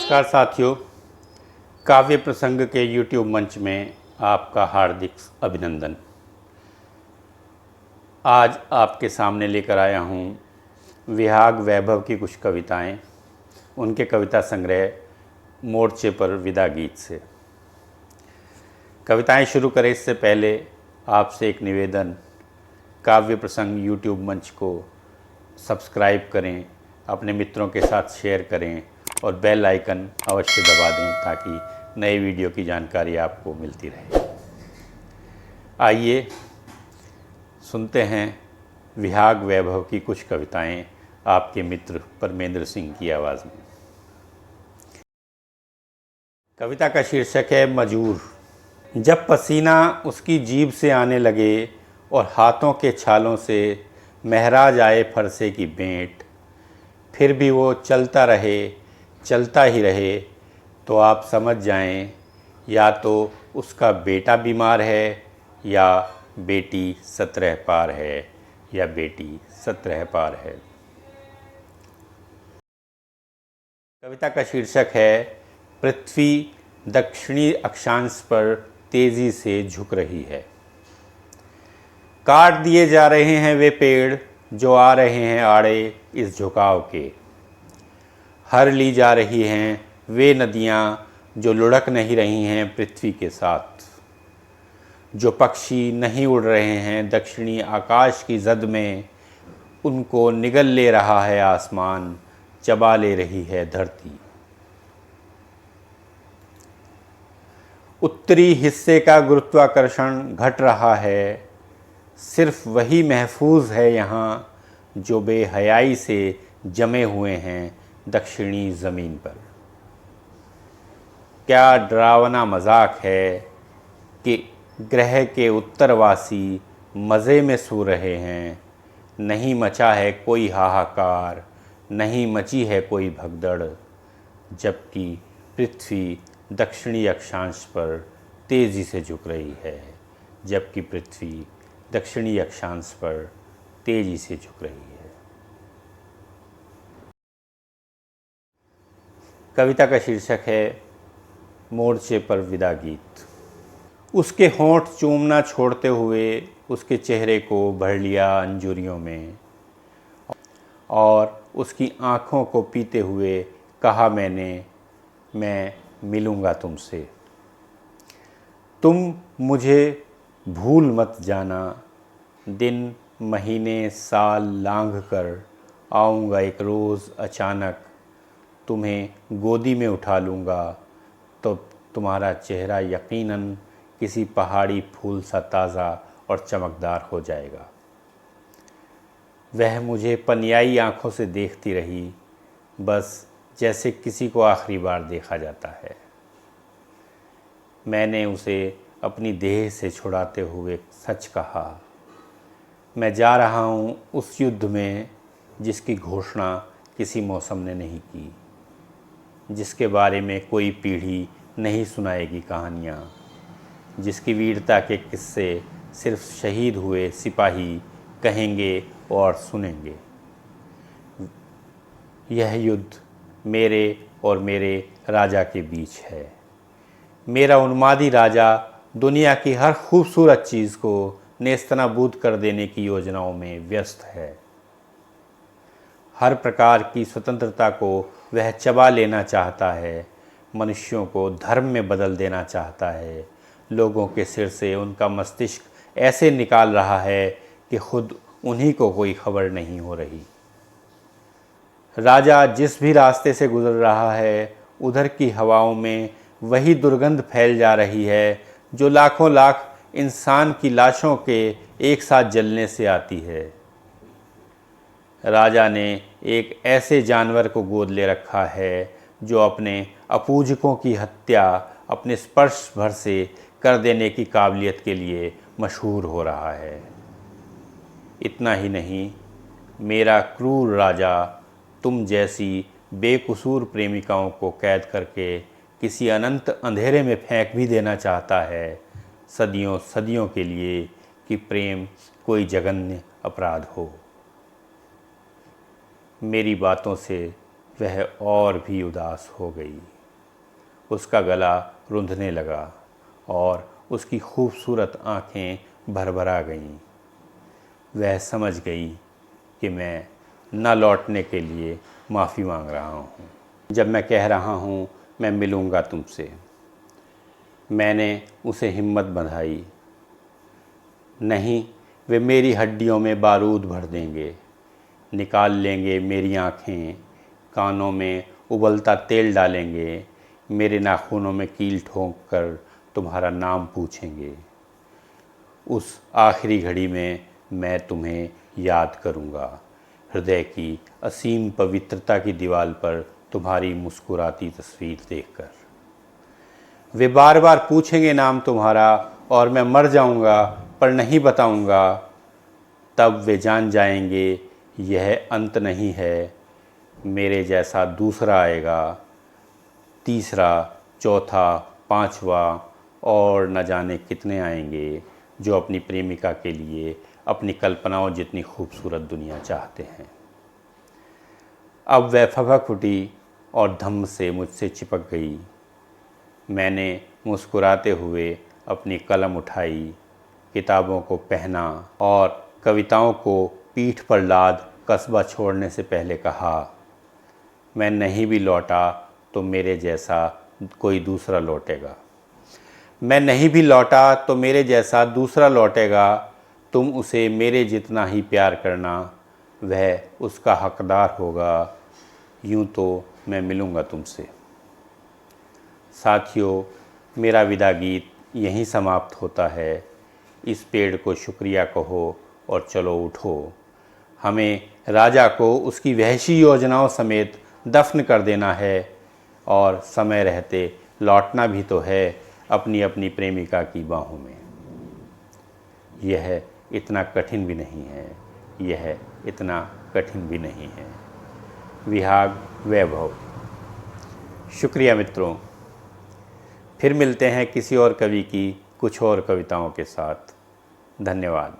नमस्कार साथियों, काव्य प्रसंग के YouTube मंच में आपका हार्दिक अभिनंदन। आज आपके सामने लेकर आया हूँ विहाग वैभव की कुछ कविताएं, उनके कविता संग्रह मोर्चे पर विदा गीत से। कविताएं शुरू करें इससे पहले आपसे एक निवेदन, काव्य प्रसंग YouTube मंच को सब्सक्राइब करें, अपने मित्रों के साथ शेयर करें और बेल आइकन अवश्य दबा दें ताकि नए वीडियो की जानकारी आपको मिलती रहे। आइए सुनते हैं विहाग वैभव की कुछ कविताएं आपके मित्र परमेंद्र सिंह की आवाज़ में। कविता का शीर्षक है मजूर। जब पसीना उसकी जीभ से आने लगे और हाथों के छालों से महरा जाए फरसे की बेंट, फिर भी वो चलता ही रहे, तो आप समझ जाएं या तो उसका बेटा बीमार है या बेटी 17 पार है या बेटी 17 पार है। कविता का शीर्षक है पृथ्वी दक्षिणी अक्षांश पर तेजी से झुक रही है। काट दिए जा रहे हैं वे पेड़ जो आ रहे हैं आड़े इस झुकाव के। हर ली जा रही हैं वे नदियाँ जो लुढ़क नहीं रही हैं पृथ्वी के साथ। जो पक्षी नहीं उड़ रहे हैं दक्षिणी आकाश की जद में, उनको निगल ले रहा है आसमान, चबा ले रही है धरती। उत्तरी हिस्से का गुरुत्वाकर्षण घट रहा है, सिर्फ वही महफूज है यहाँ जो बेहयाई से जमे हुए हैं दक्षिणी ज़मीन पर। क्या डरावना मजाक है कि ग्रह के उत्तरवासी मज़े में सो रहे हैं। नहीं मचा है कोई हाहाकार, नहीं मची है कोई भगदड़, जबकि पृथ्वी दक्षिणी अक्षांश पर तेज़ी से झुक रही है। जबकि पृथ्वी दक्षिणी अक्षांश पर तेज़ी से झुक रही है। कविता का शीर्षक है मोर्चे पर विदा गीत। उसके होंठ चूमना छोड़ते हुए उसके चेहरे को भर लिया अंजुरियों में और उसकी आँखों को पीते हुए कहा मैंने, मैं मिलूँगा तुमसे। तुम मुझे भूल मत जाना, दिन महीने साल लांघ कर आऊँगा एक रोज़ अचानक, तुम्हें गोदी में उठा लूँगा तो तुम्हारा चेहरा यकीनन किसी पहाड़ी फूल सा ताज़ा और चमकदार हो जाएगा। वह मुझे पनियाई आँखों से देखती रही, बस जैसे किसी को आखिरी बार देखा जाता है। मैंने उसे अपनी देह से छुड़ाते हुए सच कहा, मैं जा रहा हूँ उस युद्ध में जिसकी घोषणा किसी मौसम ने नहीं की, जिसके बारे में कोई पीढ़ी नहीं सुनाएगी कहानियाँ, जिसकी वीरता के किस्से सिर्फ शहीद हुए सिपाही कहेंगे और सुनेंगे। यह युद्ध मेरे और मेरे राजा के बीच है। मेरा उन्मादी राजा दुनिया की हर खूबसूरत चीज़ को नेस्तनाबूद कर देने की योजनाओं में व्यस्त है। हर प्रकार की स्वतंत्रता को वह चबा लेना चाहता है, मनुष्यों को धर्म में बदल देना चाहता है, लोगों के सिर से उनका मस्तिष्क ऐसे निकाल रहा है कि खुद उन्हीं को कोई खबर नहीं हो रही। राजा जिस भी रास्ते से गुजर रहा है उधर की हवाओं में वही दुर्गंध फैल जा रही है जो लाखों लाख इंसान की लाशों के एक साथ जलने से आती है। राजा ने एक ऐसे जानवर को गोद ले रखा है जो अपने अपूजकों की हत्या अपने स्पर्श भर से कर देने की काबिलियत के लिए मशहूर हो रहा है। इतना ही नहीं, मेरा क्रूर राजा तुम जैसी बेकसूर प्रेमिकाओं को कैद करके किसी अनंत अंधेरे में फेंक भी देना चाहता है, सदियों सदियों के लिए, कि प्रेम कोई जघन्य अपराध हो। मेरी बातों से वह और भी उदास हो गई। उसका गला रुंधने लगा और उसकी खूबसूरत आँखें भरभरा गईं। वह समझ गई कि मैं न लौटने के लिए माफ़ी मांग रहा हूँ। जब मैं कह रहा हूँ मैं मिलूँगा तुमसे, मैंने उसे हिम्मत बंधाई। नहीं, वे मेरी हड्डियों में बारूद भर देंगे, निकाल लेंगे मेरी आँखें, कानों में उबलता तेल डालेंगे, मेरे नाखूनों में कील ठोंक कर तुम्हारा नाम पूछेंगे। उस आखिरी घड़ी में मैं तुम्हें याद करूँगा, हृदय की असीम पवित्रता की दीवार पर तुम्हारी मुस्कुराती तस्वीर देखकर। वे बार बार पूछेंगे नाम तुम्हारा और मैं मर जाऊँगा पर नहीं बताऊँगा। तब वे जान जाएंगे यह अंत नहीं है, मेरे जैसा दूसरा आएगा, तीसरा, चौथा, पांचवा और न जाने कितने आएंगे जो अपनी प्रेमिका के लिए अपनी कल्पनाओं जितनी खूबसूरत दुनिया चाहते हैं। अब वह फपक उठी और धम्म से मुझसे चिपक गई। मैंने मुस्कुराते हुए अपनी कलम उठाई, किताबों को पहना और कविताओं को पीठ पर लाद कस्बा छोड़ने से पहले कहा, मैं नहीं भी लौटा तो मेरे जैसा कोई दूसरा लौटेगा। मैं नहीं भी लौटा तो मेरे जैसा दूसरा लौटेगा। तुम उसे मेरे जितना ही प्यार करना, वह उसका हकदार होगा। यूँ तो मैं मिलूँगा तुमसे। साथियों, मेरा विदा गीत यहीं समाप्त होता है। इस पेड़ को शुक्रिया कहो और चलो उठो। हमें राजा को उसकी वहशी योजनाओं समेत दफन कर देना है और समय रहते लौटना भी तो है अपनी अपनी प्रेमिका की बाहों में। यह इतना कठिन भी नहीं है, यह इतना कठिन भी नहीं है। विहाग वैभव। शुक्रिया मित्रों, फिर मिलते हैं किसी और कवि की कुछ और कविताओं के साथ। धन्यवाद।